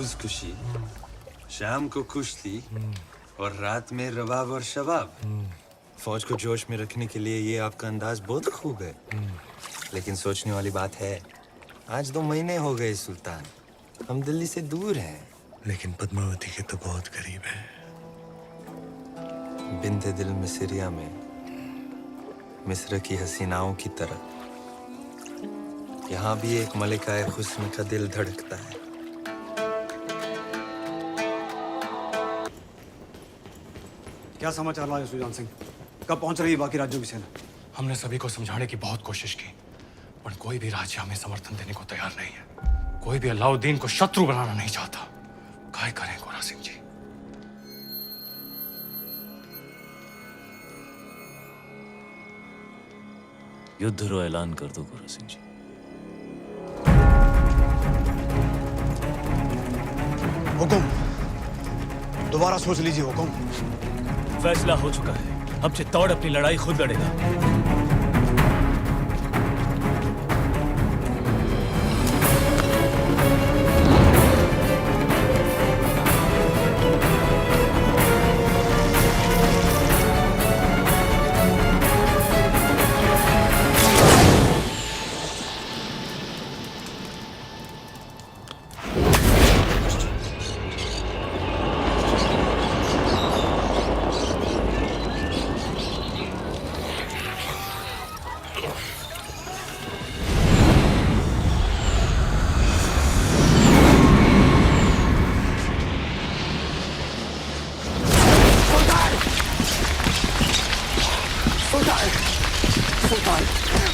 रोज खुशी, शाम को कुश्ती और रात में रबाब और शबाब। फौज को जोश में रखने के लिए ये आपका अंदाज बहुत खूब है। लेकिन सोचने वाली बात है, आज 2 महीने हो गए सुल्तान, हम दिल्ली से दूर हैं। लेकिन पद्मावती के तो बहुत करीब है। बिंते दिल मिस्रिया में मिस्र की हसीनाओं की तरह यहाँ भी एक मलिकाए हुस्न का दिल धड़कता है। क्या समाचार लाए सुजान सिंह? कब पहुंच रही है बाकी राज्यों की सेना? हमने सभी को समझाने की बहुत कोशिश की, पर कोई भी राज्य हमें समर्थन देने को तैयार नहीं है। कोई भी अलाउद्दीन को शत्रु बनाना नहीं चाहता। काय करें गोरा सिंह जी? युद्ध रो ऐलान कर दो गोरा सिंह जी। हुकुम, दोबारा सोच लीजिए हुकुम। फैसला हो चुका है, अब चित्तौड़ अपनी लड़ाई खुद लड़ेगा।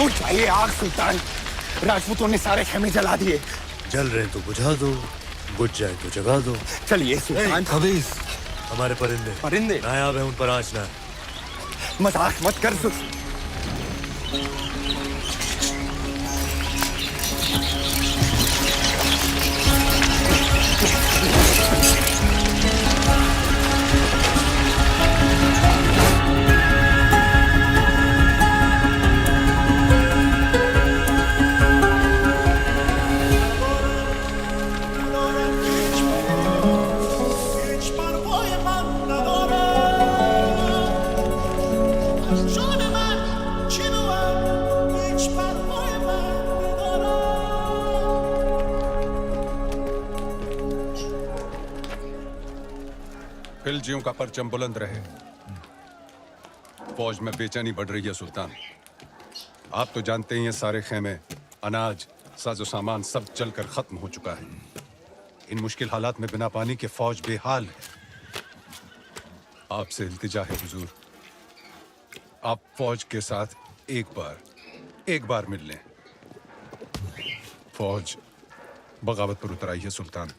उठाइए आग सुल्तान, राजपूतों ने सारे खेमे जला दिए। जल रहे तो बुझा दो, बुझ जाए तो जगा दो। चलिए सुल्तान। खबीस, हमारे परिंदे परिंदे नायाब है, उन पर आँच ना। मजाक मत कर खिलजियों का परचम बुलंद रहे। फौज में बेचैनी बढ़ रही है सुल्तान। आप तो जानते ही हैं, सारे खेमे, अनाज, साजो सामान सब जलकर खत्म हो चुका है। इन मुश्किल हालात में बिना पानी के फौज बेहाल है। आपसे इल्तिजा है हुजूर, आप फौज के साथ एक बार मिल लें। फौज बगावत पर उतर आई है सुल्तान।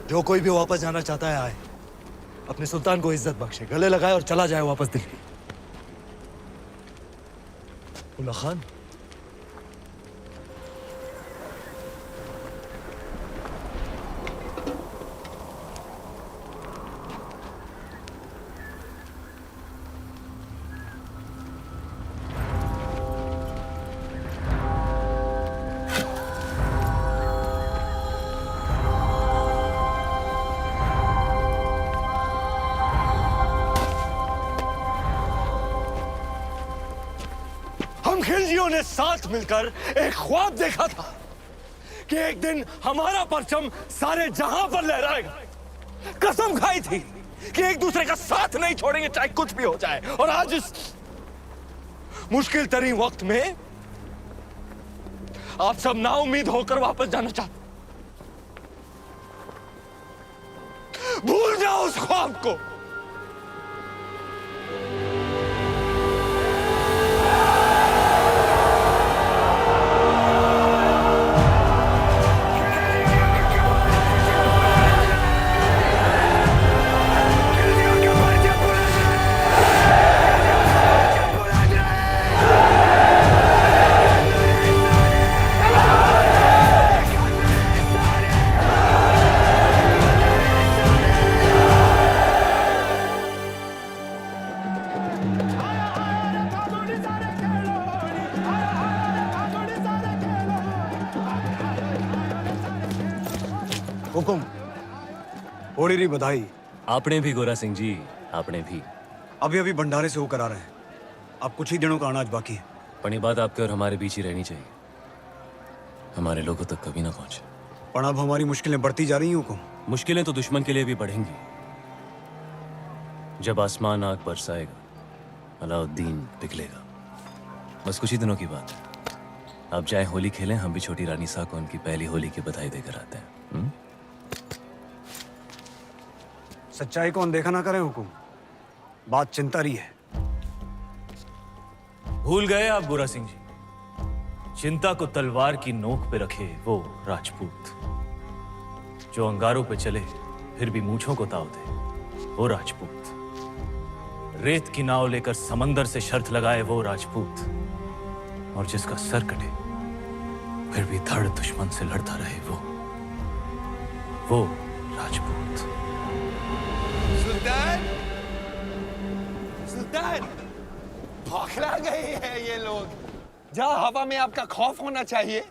जो कोई भी वापस जाना चाहता है आए, अपने सुल्तान को इज्जत बख्शे, गले लगाए और चला जाए वापस दिल्ली। उल्ला खान, हम खिलजियों ने साथ मिलकर एक ख्वाब देखा था कि एक दिन हमारा परचम सारे जहां पर लहराएगा। कसम खाई थी कि एक दूसरे का साथ नहीं छोड़ेंगे, चाहे कुछ भी हो जाए। और आज इस मुश्किल तरीन वक्त में आप सब नाउम्मीद होकर वापस जाना चाहते। भूल जाओ उस ख्वाब को। हुकुम होली री बधाई। आपने भी गोरा सिंह जी, आपने भी। अभी अभी भंडारे से होकर आ रहे हैं। अब कुछ ही दिनों का अनाज बाकी है। पण ये बात आपके और हमारे बीच ही रहनी चाहिए, हमारे लोगों तक कभी ना पहुंचे। पर अब हमारी मुश्किलें बढ़ती जा रही हैं हुकुम। मुश्किलें तो दुश्मन के लिए भी बढ़ेंगी। जब आसमान आग बरसाएगा, अलाउद्दीन पिघलेगा। बस कुछ ही दिनों की बात है। आप जाएं होली खेलें, हम भी छोटी रानी सा को उनकी पहली होली की बधाई देकर आते हैं। सच्चाई को अनदेखा ना करें हुकुम। बात चिंता रही है। भूल गए आप गोरा सिंह जी, चिंता को तलवार की नोक पे रखे वो राजपूत जो अंगारों पे चले फिर भी मूंछों को ताव दे, वो राजपूत रेत की नाव लेकर समंदर से शर्त लगाए, वो राजपूत और जिसका सर कटे फिर भी धड़ दुश्मन से लड़ता रहे, वो राजपूत। सुल्तान, सुल्तान, बौखला गए हैं ये लोग। जहाँ हवा में आपका खौफ होना चाहिए,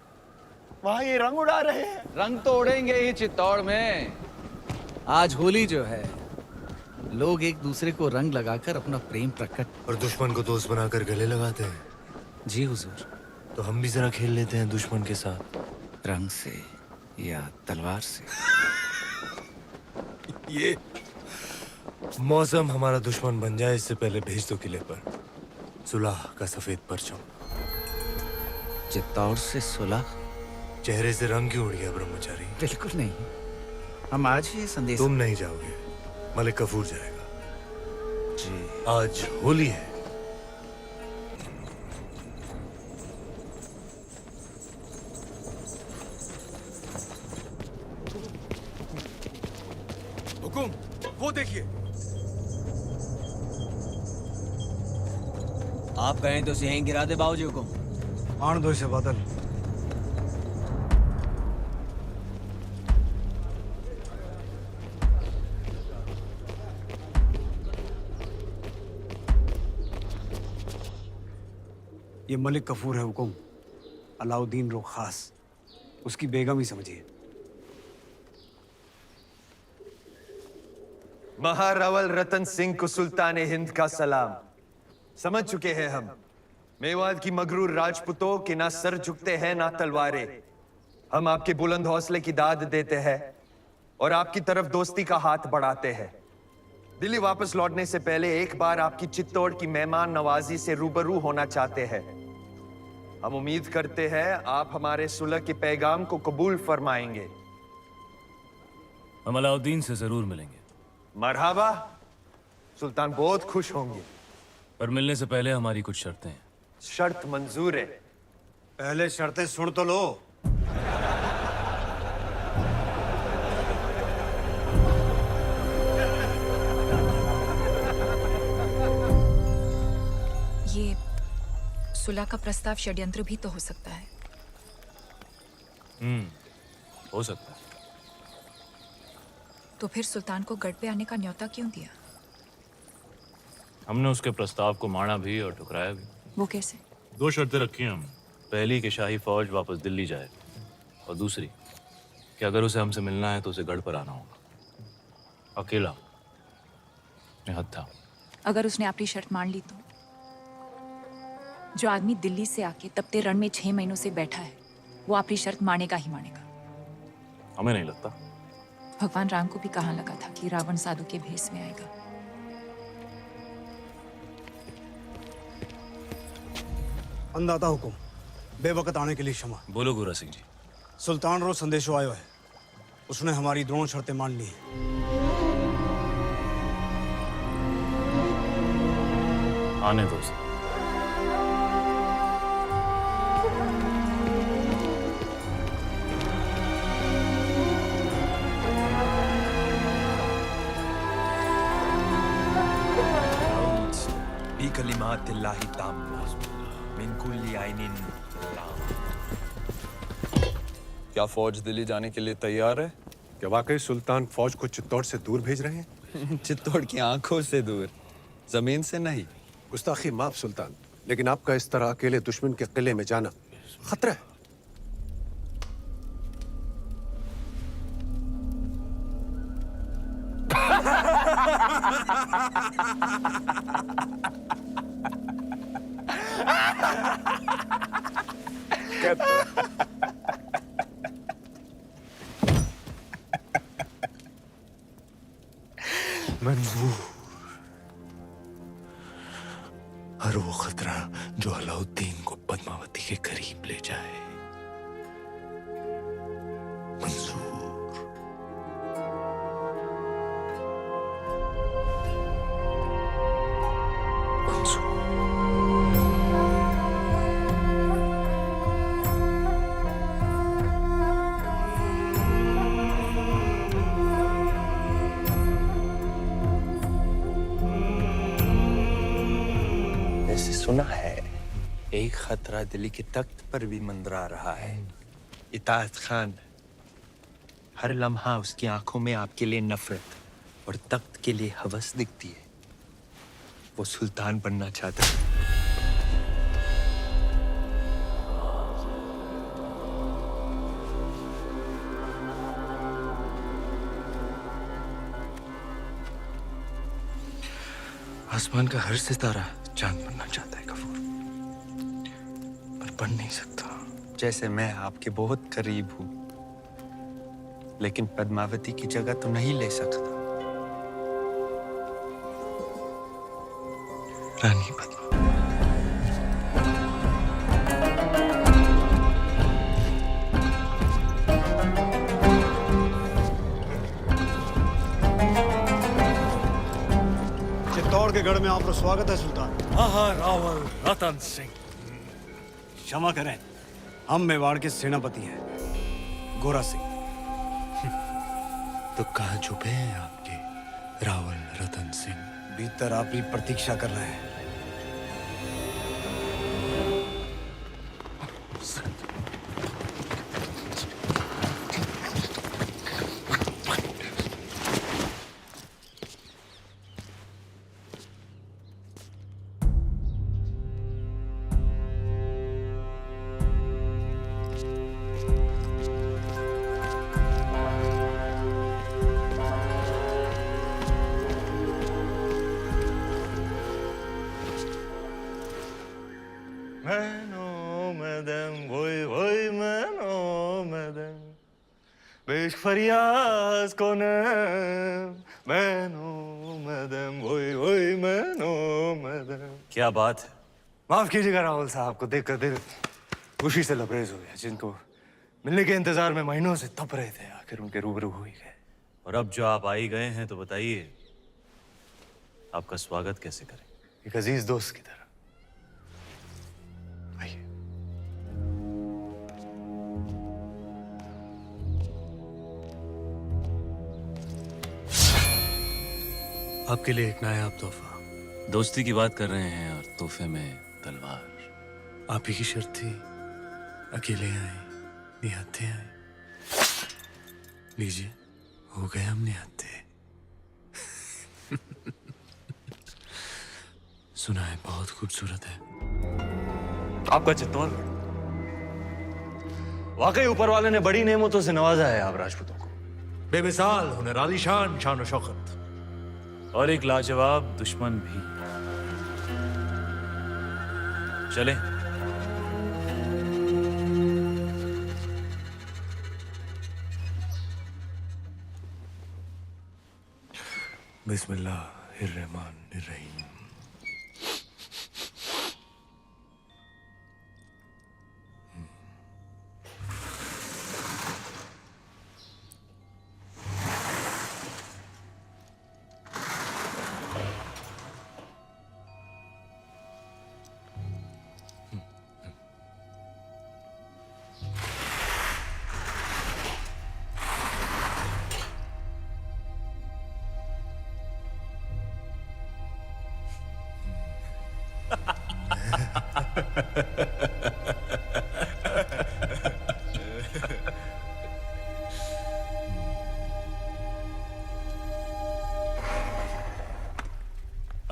वहाँ ये रंग उड़ा रहे हैं। रंग तो उड़ेंगे ही चित्तौड़ में। आज होली जो है, लोग एक दूसरे को रंग लगाकर अपना प्रेम प्रकट। और दुश्मन को दोस्त बनाकर गले लगाते हैं। जी हुजूर। तो हम भी जरा खेल लेते हैं दुश्मन के साथ। रंग से या तलवार से? ये मौसम हमारा दुश्मन बन जाए इससे पहले भेज दो किले पर सुलह का सफेद परचम। चित्तौड़ से सुलह? चेहरे से रंग क्यों उड़ गया ब्रह्मचारी? बिल्कुल नहीं, हम आज ही ये संदेश। तुम नहीं जाओगे, मलिक कफूर जाएगा। जी। आज होली है। हुकुम वो देखिए। आप कहें तो उसे यहीं गिरा दे बाबूजी। हुकुम। आन दो इसे बादल। ये मलिक कफूर है हुकुम, अलाउद्दीन रो खास, उसकी बेगम ही समझिए। महारावल रतन सिंह को सुल्तान हिंद का सलाम। समझ चुके हैं हम, मेवात की मगरूर राजपूतों के ना सर झुकते हैं ना तलवारें। हम आपके बुलंद हौसले की दाद देते हैं और आपकी तरफ दोस्ती का हाथ बढ़ाते हैं। दिल्ली वापस लौटने से पहले एक बार आपकी चित्तौड़ की मेहमान नवाजी से रूबरू होना चाहते हैं। हम उम्मीद करते हैं आप हमारे सुलह के पैगाम को कबूल फरमाएंगे। हम अलाउद्दीन से जरूर मिलेंगे। मरहबा, सुल्तान बहुत खुश होंगे। पर मिलने से पहले हमारी कुछ शर्तें हैं। शर्त मंजूर है। पहले शर्तें सुन तो लो। ये सुलह का प्रस्ताव षड्यंत्र भी तो हो सकता है। हो सकता है। तो फिर सुल्तान को गढ़ पे आने का न्योता क्यों दिया? हमने उसके प्रस्ताव को माना भी और ठुकराया भी। वो कैसे? 2 शर्तें रखी हैं हम। पहली कि शाही फौज वापस दिल्ली जाए, और दूसरी कि अगर उसे हमसे मिलना है तो उसे गढ़ पर आना होगा, अकेला, निहत्था। अगर उसने आपकी शर्त मान ली तो? जो आदमी दिल्ली से आके तपते रण में 6 महीनों से बैठा है, वो आपकी शर्त मानेगा ही मानेगा। हमें नहीं लगता। भगवान राम को भी कहाँ लगा था कि रावण साधु के भेष में आएगा। अंदाता हुकुम, बेवकत आने के लिए क्षमा। बोलो गोरा सिंह जी। सुल्तान रो संदेशो आयो है, उसने हमारी दोनों शर्तें मान ली हैं। आने दो उसे। कलिमातिल्लाहि ताम्मा मिन कुल्ली आइनिन लाम। क्या फौज दिल्ली जाने के लिए तैयार है? क्या वाकई सुल्तान फौज को चित्तौड़ से दूर भेज रहे हैं? चित्तौड़ की आंखों से दूर, जमीन से नहीं। गुस्ताखी माफ सुल्तान, लेकिन आपका इस तरह अकेले दुश्मन के किले में जाना खतरा है। मंजूर, हर वो खतरा जो अलाउद्दीन को पद्मावती के करीब ले जाए मंजूर। ऐसे सुना है एक खतरा दिल्ली के तख्त पर भी मंडरा रहा है। इताअत खान, हर लम्हा उसकी आंखों में आपके लिए नफरत और तख्त के लिए हवस दिखती है। वो सुल्तान बनना चाहता है। आसमान का हर सितारा चांद बनना चाहता है गफूर, पर बन नहीं सकता। जैसे मैं आपके बहुत करीब हूं, लेकिन पद्मावती की जगह तो नहीं ले सकता। रानी पद्मा, चित्तौड़ के गढ़ में आपका स्वागत है सुल्तान। महारावल रतन सिंह। क्षमा करें, हम मेवाड़ के सेनापति हैं, गोरा सिंह। तो कहाँ छुपे हैं आपके रावल रतन सिंह? भीतर आपकी प्रतीक्षा कर रहे हैं। बेश फरियाज को मैनो मदम वोई वोई मैनो मदम। क्या बात है? माफ कीजिएगा राहुल साहब को देखकर दिल खुशी से लबरेज हो गया। जिनको मिलने के इंतजार में महीनों से तप रहे थे, आखिर उनके रूबरू हो ही गए। और अब जो आप आई गए हैं तो बताइए आपका स्वागत कैसे करें? एक अजीज दोस्त की तरह। आइए। आपके लिए एक नायाब तोहफा। दोस्ती की बात कर रहे हैं और तोहफे में तलवार। आप ही की शर्त थी, अकेले आए, निहत्थे आए। लीजिए, हो गए हम निहत्थे। सुना है बहुत खूबसूरत है आपका चित्तौड़गढ़। वाकई ऊपर वाले ने बड़ी नेमतों से नवाजा है आप राजपूतों को। बेमिसाल हुनर, आलीशान शान और शौकत, और एक लाजवाब दुश्मन भी। चलें। बिस्मिल्लाहिर्रहमानिर्रहीम।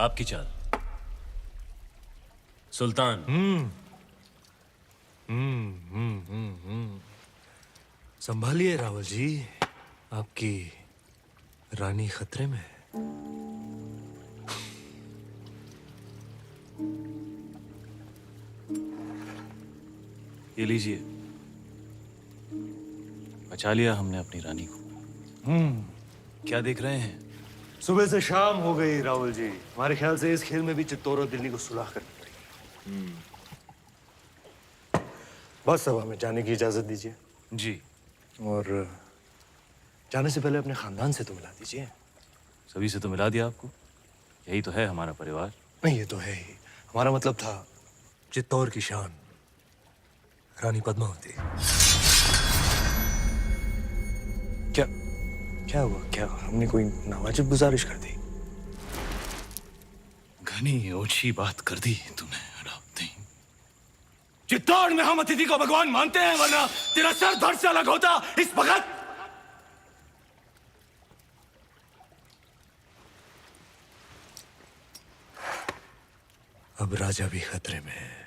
आपकी चाल सुल्तान। संभालिए रावल जी, आपकी रानी खतरे में है। ये लीजिए, बचा लिया हमने अपनी रानी को। क्या देख रहे हैं? सुबह से शाम हो गई राहुल जी, हमारे ख्याल से इस खेल में भी चित्तौड़ और दिल्ली को सुलह करनी पड़ेगी। बस अब हमें जाने की इजाजत दीजिए, जी, और जाने से पहले अपने खानदान से तो मिला दीजिए। सभी से तो मिला दिया आपको, यही तो है हमारा परिवार। नहीं, ये तो है ही, हमारा मतलब था चित्तौड़ की शान रानी पद्मावती। क्या क्या हुआ? क्या हमने कोई नावाजिब गुजारिश कर दी? घनी ओछी बात कर दी तूने अलाउद्दीन। चित्तौड़ में हम अतिथि को भगवान मानते हैं, वरना तेरा सर धड़ से अलग होता इस वक्त। अब राजा भी खतरे में है।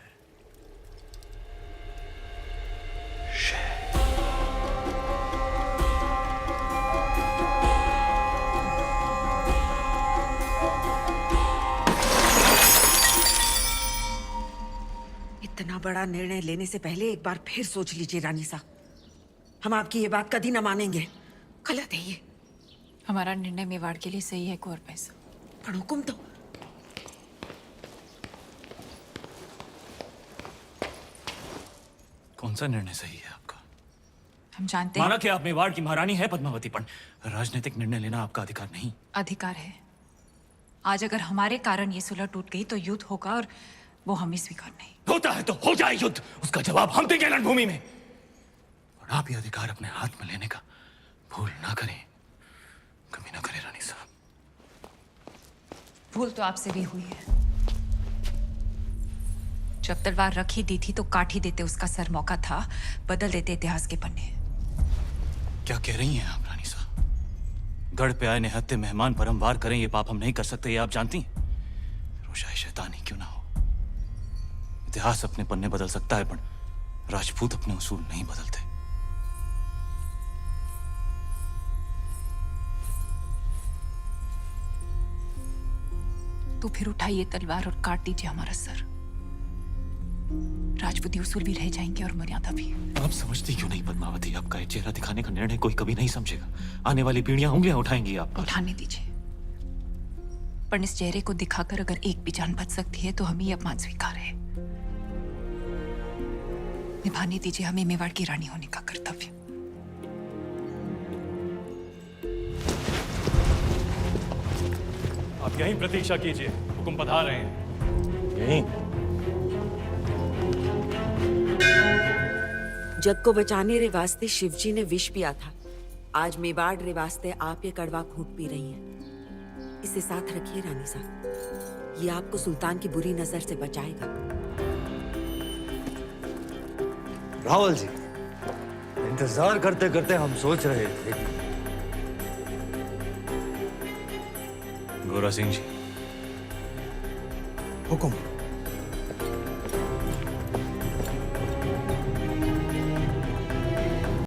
इतना बड़ा निर्णय लेने से पहले एक बार फिर सोच लीजिए रानी साहब। हम आपकी ये बात कभी ना मानेंगे, गलत है ये। हमारा निर्णय मेवाड़ के लिए सही है कुंवर पैसा। पर हुक्म तो कौन सा निर्णय सही है आपका? हम जानते हैं माना कि आप मेवाड़ की महारानी है पद्मावती, पर राजनीतिक निर्णय लेना आपका अधिकार नहीं। अधिकार है। आज अगर हमारे कारण ये सुलह टूट गई तो युद्ध होगा, और वो हमें स्वीकार नहीं। होता है तो हो जाए युद्ध, उसका जवाब हम देंगे रणभूमि में। और आप ये अधिकार अपने हाथ में लेने का भूल ना करें, कभी ना करें रानी साहब। भूल तो आपसे भी हुई है। जब तलवार रख ही दी थी तो काट ही देते, उसका सर मौका था, बदल देते इतिहास के पन्ने। क्या कह रही हैं आप रानी साहब? गढ़ पे आए निहत्थे मेहमान पर हम वार करें, ये पाप हम नहीं कर सकते, ये आप जानती हैं। रोशाई शैतानी क्यों ना हो, इतिहास अपने पन्ने बदल सकता है, पर राजपूत अपने उसूल नहीं बदलते। तो फिर उठाइए तलवार और काट दीजिए हमारा सर। राजपूती उसूल भी रह जाएंगे और मर्यादा भी। आप समझती क्यों नहीं पद्मावती, आपका ये चेहरा दिखाने का निर्णय कोई कभी नहीं समझेगा। आने वाली पीढ़ियां उंगलियां उठाएंगी आप पर। उठाने दीजिए, पर इस चेहरे को दिखाकर अगर एक भी जान बच सकती है तो हमें ये अपमान स्वीकार है। निभाने दीजिए हमें मेवाड़ की रानी होने का कर्तव्य। आप यहीं प्रतीक्षा कीजिए, हुक्म पधार रहे हैं। यहीं जग को बचाने रे वास्ते शिवजी ने विष पिया था। आज मेवाड़ रे वास्ते आप ये कड़वा घूंट पी रही हैं। इसे साथ रखिए रानी साहब, ये आपको सुल्तान की बुरी नजर से बचाएगा। राहुल जी, इंतजार करते करते हम सोच रहे थे कि गोरा सिंह जी, हुक्म।